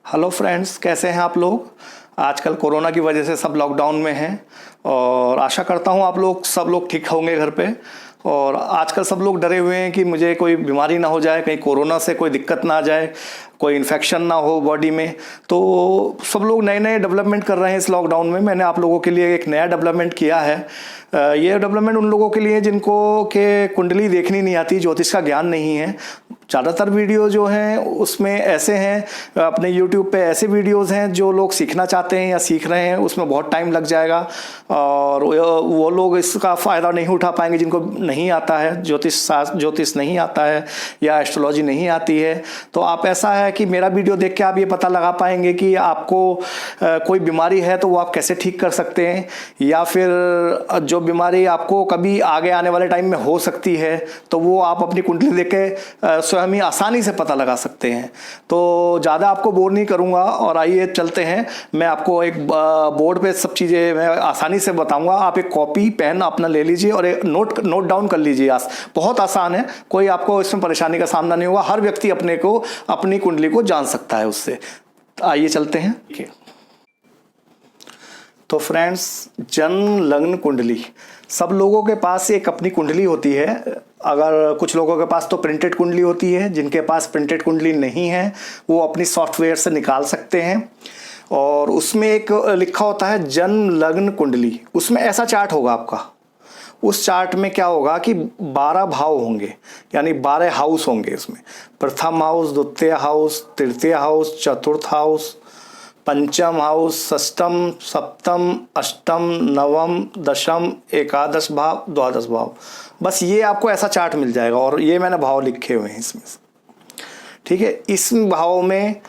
Hello friends, कैसे हैं आप लोग। आजकल कोरोना की वजह से सब लॉकडाउन में हैं और आशा करता हूं आप लोग सब लोग ठीक होंगे घर पे। और आजकल सब लोग डरे हुए हैं कि मुझे कोई बीमारी ना हो जाए, कहीं कोरोना से कोई दिक्कत ना आ जाए, कोई इन्फेक्शन ना हो बॉडी में। तो सब लोग नए नए डेवलपमेंट कर रहे हैं इस लॉकडाउन में। मैंने आप लोगों के लिए एक नया डेवलपमेंट किया है। ये डेवलपमेंट उन लोगों के लिए जिनको के कुंडली देखनी नहीं आती, ज्योतिष का ज्ञान नहीं है। ज़्यादातर वीडियो जो हैं उसमें ऐसे हैं, अपने YouTube पे ऐसे वीडियोस हैं जो लोग सीखना चाहते हैं या सीख रहे हैं, उसमें बहुत टाइम लग जाएगा और वो लोग इसका फ़ायदा नहीं उठा पाएंगे जिनको नहीं आता है, ज्योतिष नहीं आता है या एस्ट्रोलॉजी नहीं आती है। तो आप ऐसा है कि मेरा वीडियो देख के आप ये पता लगा पाएंगे कि आपको कोई बीमारी है तो वो आप कैसे ठीक कर सकते हैं, या फिर जो बीमारी आपको कभी आगे आने वाले टाइम में हो सकती है तो वो आप अपनी कुंडली देख के स्वयं ही आसानी से पता लगा सकते हैं। तो ज़्यादा आपको बोर नहीं करूंगा और आइए चलते हैं। मैं आपको एक बोर्ड पे सब चीज़ें मैं आसानी से बताऊंगा। आप एक कॉपी पेन अपना ले लीजिए और एक नोट डाउन कर लीजिए। बहुत आसान है, कोई आपको इसमें परेशानी का सामना नहीं होगा। हर व्यक्ति अपनी कुंडली को जान सकता है उससे। आइए चलते हैं। तो फ्रेंड्स, जन्म लग्न कुंडली, सब लोगों के पास एक अपनी कुंडली होती है। अगर कुछ लोगों के पास तो प्रिंटेड कुंडली होती है, जिनके पास प्रिंटेड कुंडली नहीं है वो अपनी सॉफ्टवेयर से निकाल सकते हैं। और उसमें एक लिखा होता है जन्म लग्न कुंडली। उसमें ऐसा चार्ट होगा आपका। उस चार्ट में क्या होगा कि 12 भाव होंगे, यानी 12 हाउस होंगे उसमें। प्रथम हाउस, द्वितीय हाउस, तृतीय हाउस, चतुर्थ हाउस, पंचम हाउस, षष्टम, सप्तम, अष्टम, नवम, दशम, एकादश भाव, द्वादश भाव। बस ये आपको ऐसा चार्ट मिल जाएगा और ये मैंने भाव लिखे हुए हैं इसमें। ठीक है, इस भाव में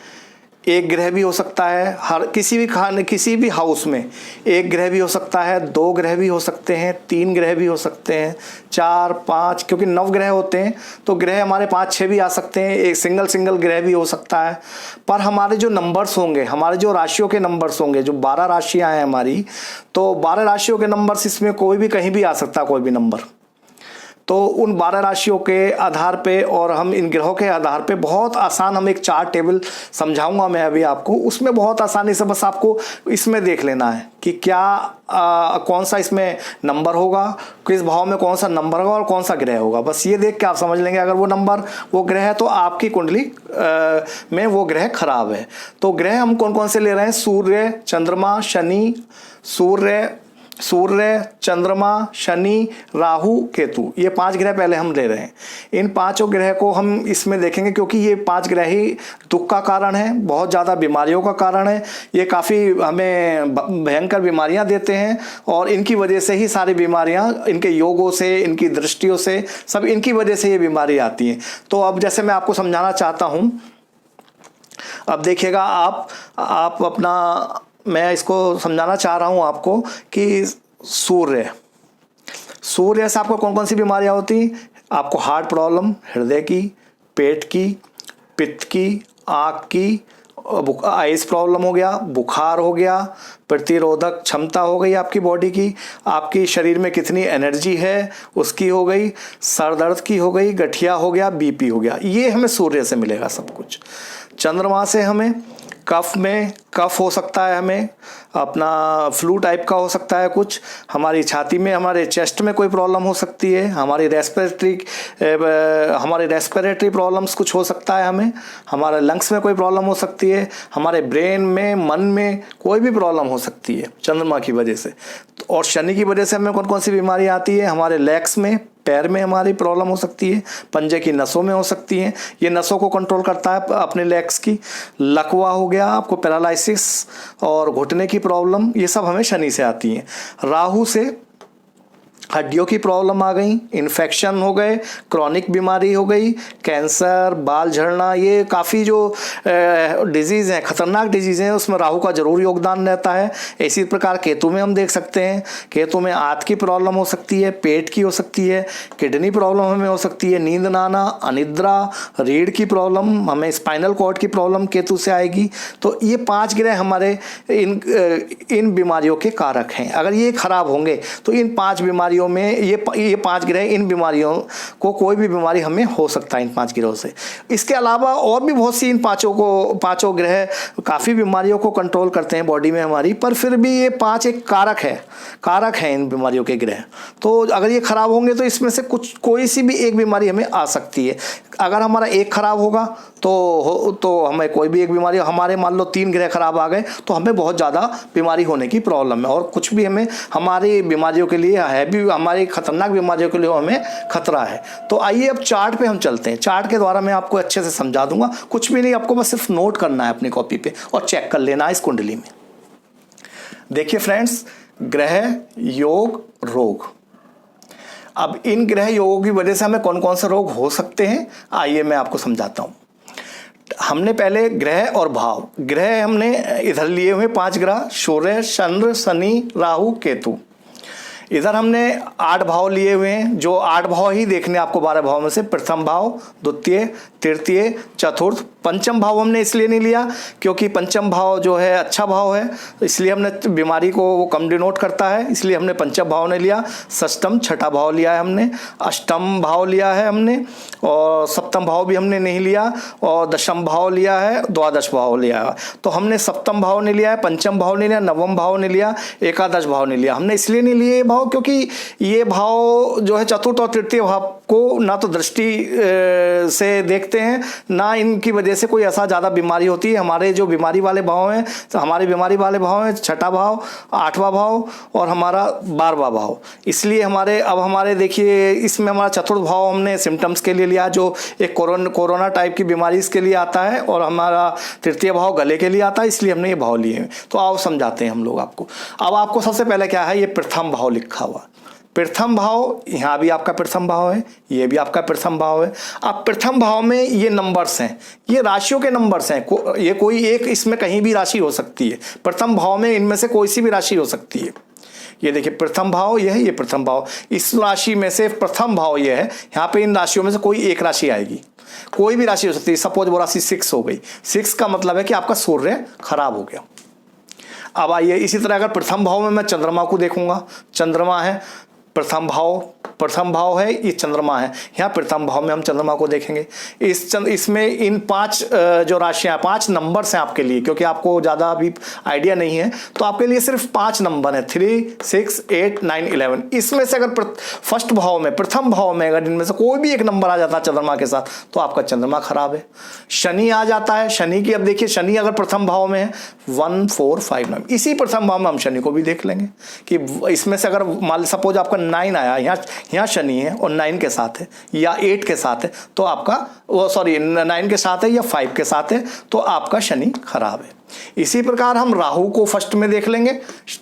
एक ग्रह भी हो सकता है, हर किसी भी हाउस में एक ग्रह भी हो सकता है, 2 ग्रह भी हो सकते हैं, 3 ग्रह भी हो सकते हैं, 4, 5, क्योंकि 9 ग्रह होते हैं तो ग्रह हमारे 5-6 भी आ सकते हैं। एक सिंगल ग्रह भी हो सकता है। पर हमारे जो नंबर्स होंगे, हमारे जो राशियों के नंबर्स होंगे, जो 12 राशियां हैं हमारी, तो 12 राशियों के नंबर्स, इसमें कोई भी कहीं भी आ सकता है, कोई भी नंबर। तो उन 12 राशियों के आधार पे और हम इन ग्रहों के आधार पे बहुत आसान हम एक चार्ट टेबल समझाऊंगा मैं अभी आपको। उसमें बहुत आसानी से बस आपको इसमें देख लेना है कि क्या कौन सा इसमें नंबर होगा, किस भाव में कौन सा नंबर होगा और कौन सा ग्रह होगा। बस ये देख के आप समझ लेंगे अगर वो नंबर वो ग्रह है तो आपकी कुंडली में वो ग्रह खराब है। तो ग्रह हम कौन कौन से ले रहे हैं? सूर्य, चंद्रमा, शनि, सूर्य, चंद्रमा, शनि, राहु, केतु, ये 5 ग्रह पहले हम ले रहे हैं। इन 5 ग्रह को हम इसमें देखेंगे क्योंकि ये 5 ग्रह ही दुख का कारण है, बहुत ज़्यादा बीमारियों का कारण है। ये काफ़ी हमें भयंकर बीमारियां देते हैं और इनकी वजह से ही सारी बीमारियां, इनके योगों से, इनकी दृष्टियों से, सब इनकी वजह से ये बीमारी आती हैं। तो अब जैसे मैं आपको समझाना चाहता हूँ, अब देखिएगा आप अपना, मैं इसको समझाना चाह रहा हूं आपको कि सूर्य से आपको कौन कौन सी बीमारियां होती? आपको हार्ट प्रॉब्लम, हृदय की, पेट की, पित्त की, आँख की, आइस प्रॉब्लम हो गया, बुखार हो गया, प्रतिरोधक क्षमता हो गई आपकी बॉडी की, आपकी शरीर में कितनी एनर्जी है उसकी हो गई, सर दर्द की हो गई, गठिया हो गया, बीपी हो गया। ये हमें सूर्य से मिलेगा सब कुछ। चंद्रमा से हमें कफ हो सकता है, हमें अपना फ्लू टाइप का हो सकता है कुछ, हमारी छाती में, हमारे चेस्ट में कोई प्रॉब्लम हो सकती है, हमारी रेस्पिरेटरी प्रॉब्लम्स कुछ हो सकता है, हमारे लंग्स में कोई प्रॉब्लम हो सकती है, हमारे ब्रेन में, मन में कोई भी प्रॉब्लम हो सकती है चंद्रमा की वजह से। और शनि की वजह से हमें कौन कौन सी बीमारी आती है? हमारे लेग्स में, पैर में हमारी प्रॉब्लम हो सकती है, पंजे की नसों में हो सकती हैं, ये नसों को कंट्रोल करता है अपने लेग्स की। लकवा हो गया आपको, पैरालिसिस और घुटने की प्रॉब्लम, ये सब हमें शनि से आती हैं। राहु से हड्डियों की प्रॉब्लम आ गई, इन्फेक्शन हो गए, क्रॉनिक बीमारी हो गई, कैंसर, बाल झड़ना, ये काफ़ी जो डिजीज़ हैं, खतरनाक डिजीज़ हैं, उसमें राहु का जरूर योगदान रहता है। इसी प्रकार केतु में हम देख सकते हैं, केतु में आंत की प्रॉब्लम हो सकती है, पेट की हो सकती है, किडनी प्रॉब्लम हमें हो सकती है, नींद ना आना, अनिद्रा, रीढ़ की प्रॉब्लम, हमें स्पाइनल कॉर्ड की प्रॉब्लम केतु से आएगी। तो ये 5 ग्रह हमारे इन बीमारियों के कारक हैं। अगर ये खराब होंगे तो इन 5 बीमारियों बीमारियों में ये 5 ग्रह, इन बीमारियों को कोई भी बीमारी हमें हो सकता है इन 5 ग्रहों से। इसके अलावा और भी बहुत सी इन पाँचों ग्रह काफ़ी बीमारियों को कंट्रोल करते हैं बॉडी में हमारी, पर फिर भी ये 5 एक कारक है इन बीमारियों के ग्रह। तो अगर ये खराब होंगे तो इसमें से कोई सी भी एक बीमारी हमें आ सकती है। अगर हमारा एक खराब होगा तो हमें कोई भी एक बीमारी, हमारे मान लो 3 ग्रह खराब आ गए तो हमें बहुत ज़्यादा बीमारी होने की प्रॉब्लम है, और कुछ भी हमें हमारी बीमारियों के लिए है भी, हमारी खतरनाक बीमारियों के लिए हमें खतरा है। तो आइए अब चार्ट पे हम चलते हैं। चार्ट के द्वारा मैं आपको अच्छे से समझा दूंगा, कुछ भी नहीं, आपको बस सिर्फ नोट करना है अपनी कॉपी पे और चेक कर लेना है इस कुंडली में। देखिए फ्रेंड्स, ग्रह योग रोग। अब इन ग्रह योगों की वजह से हमें कौन कौन से रोग हो सकते हैं, आइए मैं आपको समझाता हूं। हमने पहले ग्रह और भाव, ग्रह हमने इधर लिए हुए 5 ग्रह, सूर्य, चंद्र, शनि, राहु, केतु। इधर हमने 8 भाव लिए हुए हैं, जो 8 भाव ही देखने आपको 12 भाव में से। प्रथम भाव, द्वितीय, तृतीय, चतुर्थ, पंचम भाव हमने इसलिए नहीं लिया क्योंकि पंचम भाव जो है अच्छा भाव है, इसलिए हमने बीमारी को वो कम डिनोट करता है, इसलिए हमने पंचम भाव ने लिया। षष्टम, छठा भाव लिया है हमने, अष्टम भाव लिया है हमने, और सप्तम भाव भी हमने नहीं लिया, और दशम भाव लिया है, द्वादश भाव लिया है। तो हमने सप्तम भाव नहीं लिया है, पंचम भाव नहीं लिया, नवम भाव नहीं लिया, एकादश भाव नहीं लिया। हमने इसलिए नहीं लिए भाव क्योंकि ये भाव जो है चतुर्थ और तृतीय भाव को ना तो दृष्टि से देखते हैं, ना इनकी वजह से कोई ऐसा ज़्यादा बीमारी होती है। हमारे जो बीमारी वाले भाव हैं, तो हमारे बीमारी वाले भाव हैं छठा भाव, 8वां भाव और हमारा 12वां भाव। इसलिए हमारे देखिए इसमें हमारा चतुर्थ भाव हमने सिम्टम्स के लिए लिया, जो एक कोरोना टाइप की बीमारी इसके लिए आता है, और हमारा तृतीय भाव गले के लिए आता है, इसलिए हमने ये भाव लिए हैं। तो आओ समझाते हैं हम लोग आपको। अब आपको सबसे पहले क्या है, ये प्रथम भाव लिखा हुआ, प्रथम भाव, यहाँ भी आपका प्रथम भाव है, ये भी आपका प्रथम भाव है। अब प्रथम भाव में ये नंबर्स हैं, ये राशियों के नंबर्स हैं, ये कोई एक इसमें कहीं भी राशि हो सकती है। प्रथम भाव में इनमें से कोई सी भी राशि हो सकती है। ये देखिए प्रथम भाव ये है, ये प्रथम भाव, इस राशि में से प्रथम भाव ये है, यहाँ पे इन राशियों में से कोई एक राशि आएगी, कोई भी राशि हो सकती है। सपोज वो राशि 6 हो गई, 6 का मतलब है कि आपका सूर्य खराब हो गया। अब आइए इसी तरह अगर प्रथम भाव में मैं चंद्रमा को देखूंगा, चंद्रमा है प्रथम भाव है, ये चंद्रमा है, यहाँ प्रथम भाव में हम चंद्रमा को देखेंगे। इसमें इन 5 जो राशियां, 5 नंबर्स हैं आपके लिए, क्योंकि आपको ज़्यादा अभी आइडिया नहीं है, तो आपके लिए सिर्फ 5 नंबर है, 3, 6, 8, 9, 11। इसमें से अगर फर्स्ट भाव में, प्रथम भाव में अगर इनमें से कोई भी एक नंबर आ जाता है चंद्रमा के साथ, तो आपका चंद्रमा खराब है। शनि आ जाता है, शनि की अब देखिए, शनि अगर प्रथम भाव में है 1, 4, 5, 9, इसी प्रथम भाव में हम शनि को भी देख लेंगे कि इसमें से अगर मान सपोज आपका 9 आया, यहाँ शनि है और 9 के साथ है या 8 के साथ है, तो आपका 9 के साथ है या 5 के साथ है, तो आपका शनि खराब है। इसी प्रकार हम राहु को फर्स्ट में देख लेंगे,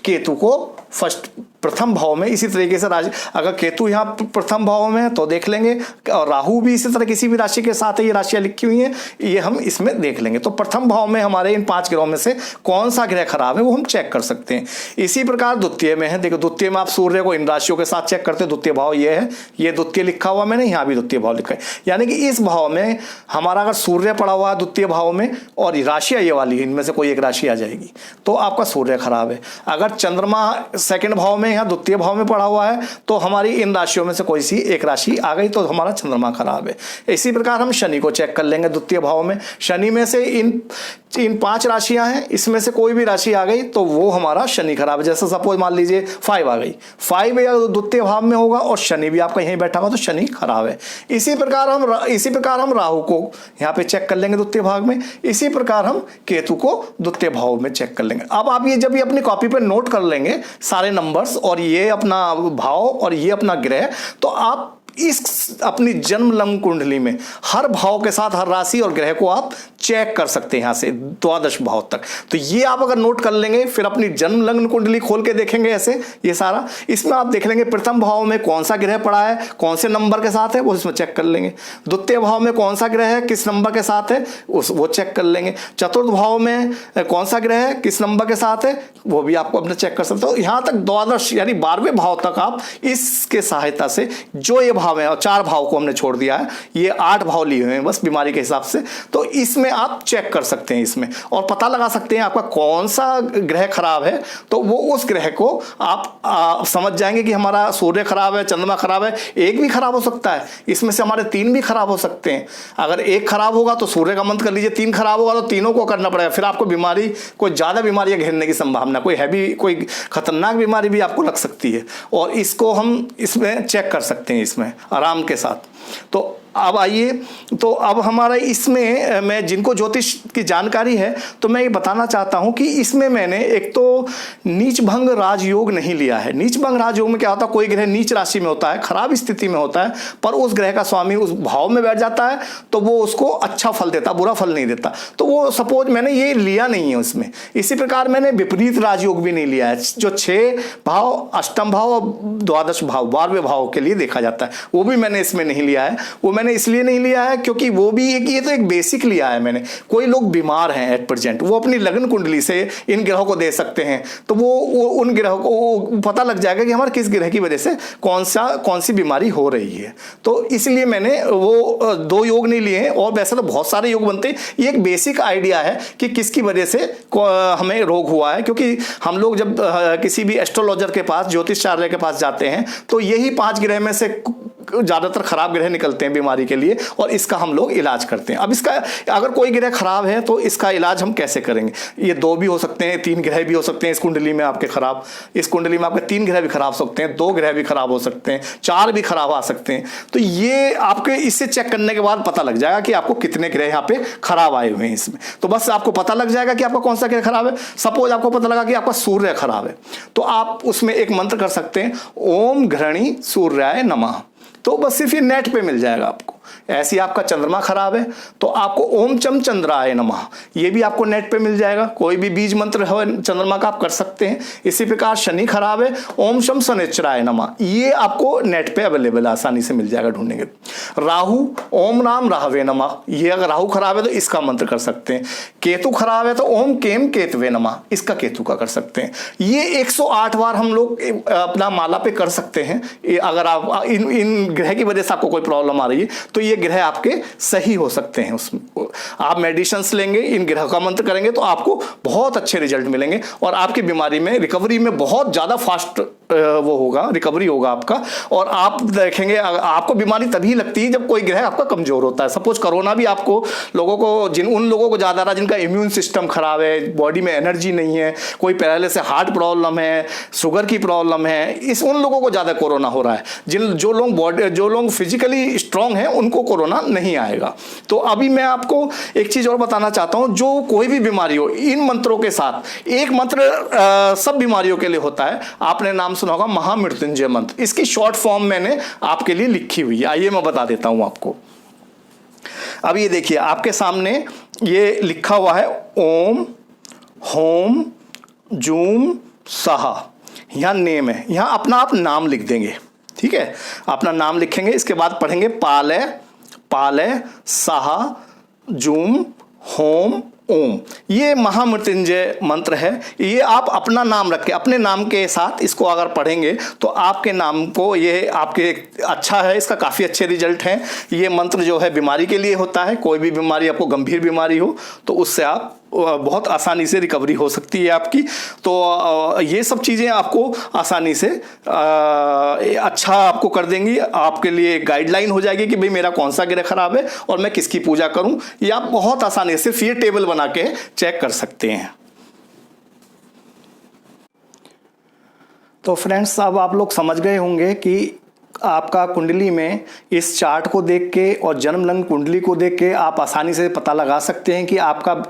केतु को फर्स्ट प्रथम भाव में। इसी तरीके से राशि, अगर केतु यहाँ प्रथम भाव में है तो देख लेंगे, और राहु भी इसी तरह किसी भी राशि के साथ है, ये राशियां लिखी हुई हैं, ये हम इसमें देख लेंगे। तो प्रथम भाव में हमारे इन 5 ग्रहों में से कौन सा ग्रह खराब है वो हम चेक कर सकते हैं। इसी प्रकार द्वितीय में है, देखो द्वितीय में आप सूर्य को इन राशियों के साथ चेक करते हैं, द्वितीय भाव ये है, ये द्वितीय लिखा हुआ मैंने, यहाँ भी द्वितीय भाव लिखा है, यानी कि इस भाव में हमारा अगर सूर्य पड़ा हुआ है द्वितीय भाव में और राशियां ये वाली, इनमें से कोई एक राशि आ जाएगी, तो आपका सूर्य खराब है। अगर चंद्रमा सेकंड भाव में या द्वितीय भाव में पड़ा हुआ है, तो हमारी इन राशियों में से कोई सी एक राशि आ गई, तो हमारा चंद्रमा खराब है। इसी प्रकार हम शनि को चेक कर लेंगे द्वितीय भाव में, शनि में से इन 5 राशियां हैं, इसमें से कोई भी राशि आ गई तो वो हमारा शनि खराब है। जैसे सपोज मान लीजिए 5 आ गई, 5 या द्वितीय भाव में होगा और शनि भी आपका यहीं बैठा होगा, तो शनि खराब है। इसी प्रकार हम राहु को यहाँ पे चेक कर लेंगे द्वितीय भाग में, इसी प्रकार हम केतु को द्वितीय भाव में चेक कर लेंगे। अब आप ये जब ये अपनी कॉपी पे नोट कर लेंगे सारे नंबर्स और ये अपना भाव और ये अपना ग्रह, तो आप इस अपनी जन्म लग्न कुंडली में हर भाव के साथ हर राशि और ग्रह को आप चेक कर सकते हैं, यहां से द्वादश भाव तक। तो ये आप अगर नोट कर लेंगे, फिर अपनी जन्म लग्न कुंडली खोल के देखेंगे ऐसे ये सारा, इसमें आप देख लेंगे प्रथम भाव में कौन सा ग्रह पड़ा है, कौन से नंबर के साथ है, वो इसमें चेक कर लेंगे। द्वितीय भाव में कौन सा ग्रह है, किस नंबर के साथ है, वो चेक कर लेंगे। चतुर्थ भाव में कौन सा ग्रह है, किस नंबर के साथ है, वो भी आपको अपने चेक कर सकते हो। यहां तक द्वादश यानी 12वें भाव तक आप इसके सहायता से जो ये भाव हैं और 4 भाव को हमने छोड़ दिया है, ये 8 भाव लिए हुए हैं बस बीमारी के हिसाब से। तो इसमें आप चेक कर सकते हैं इसमें और पता लगा सकते हैं आपका कौन सा ग्रह खराब है। तो वो उस ग्रह को आप समझ जाएंगे कि हमारा सूर्य खराब है, चंद्रमा खराब है, एक भी खराब हो सकता है, इसमें से हमारे 3 भी खराब हो सकते हैं। अगर एक खराब होगा तो सूर्य का मंत्र कर लीजिए, 3 खराब होगा तो तीनों को करना पड़ेगा। फिर आपको बीमारी, कोई ज़्यादा बीमारियां घेरने की संभावना, कोई हैवी, कोई खतरनाक बीमारी भी आपको लग सकती है। और इसको हम इसमें चेक कर सकते हैं इसमें आराम के साथ। तो अब आइए, तो अब हमारा इसमें मैं जिनको ज्योतिष की जानकारी है तो मैं ये बताना चाहता हूं कि इसमें मैंने एक तो नीच भंग राजयोग नहीं लिया है। नीच भंग राजयोग में क्या होता है, कोई ग्रह नीच राशि में होता है, खराब स्थिति में होता है, पर उस ग्रह का स्वामी उस भाव में बैठ जाता है तो वो उसको अच्छा फल देता, बुरा फल नहीं देता। तो वो सपोज मैंने ये लिया नहीं है उसमें। इसी प्रकार मैंने विपरीत राजयोग भी नहीं लिया है, जो 6 भाव, अष्टम भाव और द्वादश भाव, 12वें भाव के लिए देखा जाता है, वो भी मैंने इसमें नहीं लिया है। वो मैंने इसलिए नहीं लिया है क्योंकि वो भी एक, ये तो एक बेसिक लिया है मैंने। कोई लोग बीमार हैं एट प्रेजेंट, वो अपनी लगन कुंडली से इन ग्रहों को दे सकते हैं, तो वो उन ग्रहों को पता लग जाएगा कि हमारे किस ग्रह की वजह से कौन सी बीमारी हो रही है। तो इसलिए मैंने वो 2 योग नहीं लिए हैं। और वैसे तो बहुत सारे योग बनते हैं, ये एक बेसिक आइडिया है कि किसकी वजह से हमें रोग हुआ है। क्योंकि हम लोग जब किसी भी एस्ट्रोलॉजर के पास, ज्योतिषाचार्य के पास जाते हैं तो यही 5 ग्रह में से ज़्यादातर खराब ग्रह निकलते हैं बीमारी के लिए और इसका हम लोग इलाज करते हैं। अब इसका अगर कोई ग्रह खराब है तो इसका इलाज हम कैसे करेंगे? ये 2 भी हो सकते हैं, 3 ग्रह भी हो सकते हैं इस कुंडली में आपके खराब। इस कुंडली में आपके 3 ग्रह भी खराब हो सकते हैं, 2 ग्रह भी खराब हो सकते हैं, 4 भी खराब आ सकते हैं। तो ये आपके इससे चेक करने के बाद पता लग जाएगा कि आपको कितने ग्रह यहाँ पे खराब आए हुए हैं इसमें। तो बस आपको पता लग जाएगा कि आपका कौन सा ग्रह खराब है। सपोज आपको पता लगा कि आपका सूर्य खराब है तो आप उसमें एक मंत्र कर सकते हैं, ओम घृणी सूर्याय नमः। तो बस सिर्फ ये नेट पे मिल जाएगा आपको। ऐसे आपका चंद्रमा खराब है तो आपको ओम चम चंद्राय नमः, ये भी आपको नेट पे मिल जाएगा। कोई भी बीज मंत्र हो चंद्रमा का आप कर सकते हैं। इसी प्रकार शनि खराब है, ओम शम शनिश्चराय नमः, ये आपको नेट पे अवेलेबल आसानी से मिल जाएगा ढूंढेंगे। राहु, ओम राम राहवे नमः, ये अगर राहु खराब है तो इसका मंत्र कर सकते हैं। केतु खराब है तो ओम केम केतवे नमः, इसका केतु का कर सकते हैं। ये 108 बार हम लोग अपना माला पे कर सकते हैं। अगर आप इन ग्रह की वजह से आपको कोई प्रॉब्लम आ रही है तो ये ग्रह आपके सही हो सकते हैं। उसमें आप मेडिसिन्स लेंगे, इन ग्रह का मंत्र करेंगे तो आपको बहुत अच्छे रिजल्ट मिलेंगे और आपकी बीमारी में, रिकवरी में बहुत ज़्यादा फास्ट वो होगा, रिकवरी होगा आपका। और आप देखेंगे आपको बीमारी तभी लगती है जब कोई ग्रह आपका कमजोर होता है। सपोज कोरोना भी आपको लोगों को, उन लोगों को ज़्यादा रहा जिनका इम्यून सिस्टम खराब है, बॉडी में एनर्जी नहीं है, कोई पहले से हार्ट प्रॉब्लम है, शुगर की प्रॉब्लम है, उन लोगों को ज़्यादा कोरोना हो रहा है। जो लोग फिजिकली स्ट्रांग हैं उनको कोरोना नहीं आएगा। तो अभी मैं आपको एक चीज़ और बताना चाहता हूँ, जो कोई भी बीमारी हो, इन मंत्रों के साथ एक मंत्र सब बीमारियों के लिए होता है। आपने नाम सुना होगा महामृत्युंजय मंत्र, इसकी शॉर्ट फॉर्म मैंने आपके लिए लिखी हुई है, आइए मैं बता देता हूं आपको। अब ये देखिए आपके सामने ये लिखा हुआ है, ओम होम जूम सहा, यहां नेम है, यहां अपना आप नाम लिख देंगे, ठीक है, अपना नाम लिखेंगे। इसके बाद पढ़ेंगे पालय पालय सहा जूम होम ओम, ये महामृत्युंजय मंत्र है। ये आप अपना नाम रख के, अपने नाम के साथ इसको अगर पढ़ेंगे तो आपके नाम को, ये आपके अच्छा है, इसका काफ़ी अच्छे रिजल्ट हैं। ये मंत्र जो है बीमारी के लिए होता है। कोई भी बीमारी, आपको गंभीर बीमारी हो तो उससे आप बहुत आसानी से रिकवरी हो सकती है आपकी। तो ये सब चीज़ें आपको आसानी से अच्छा आपको कर देंगी। आपके लिए गाइडलाइन हो जाएगी कि भाई मेरा कौन सा ग्रह खराब है और मैं किसकी पूजा करूं। ये आप बहुत आसानी से सिर्फ ये टेबल बना के चेक कर सकते हैं। तो फ्रेंड्स, अब आप लोग समझ गए होंगे कि आपका कुंडली में इस चार्ट को देख के और जन्म लग्न कुंडली को देख के आप आसानी से पता लगा सकते हैं कि आपका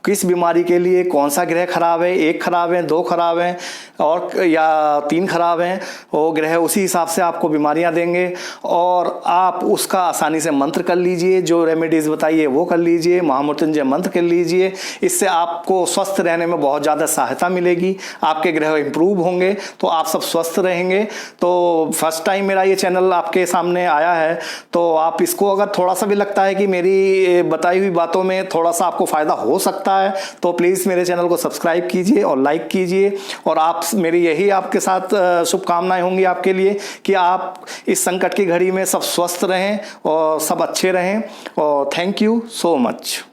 किस बीमारी के लिए कौन सा ग्रह खराब है, 1 खराब है, 2 खराब हैं और या 3 खराब हैं। वो ग्रह उसी हिसाब से आपको बीमारियां देंगे और आप उसका आसानी से मंत्र कर लीजिए, जो रेमेडीज़ बताइए वो कर लीजिए, महामृत्युंजय मंत्र कर लीजिए। इससे आपको स्वस्थ रहने में बहुत ज़्यादा सहायता मिलेगी, आपके ग्रह इंप्रूव होंगे तो आप सब स्वस्थ रहेंगे। तो फर्स्ट टाइम मेरा ये चैनल आपके सामने आया है तो आप इसको, अगर थोड़ा सा भी लगता है कि मेरी बताई हुई बातों में थोड़ा सा आपको फ़ायदा हो सकता लगता है तो प्लीज़ मेरे चैनल को सब्सक्राइब कीजिए और लाइक कीजिए। और आप मेरी यही आपके साथ शुभकामनाएं होंगी आपके लिए कि आप इस संकट की घड़ी में सब स्वस्थ रहें और सब अच्छे रहें। और थैंक यू सो मच।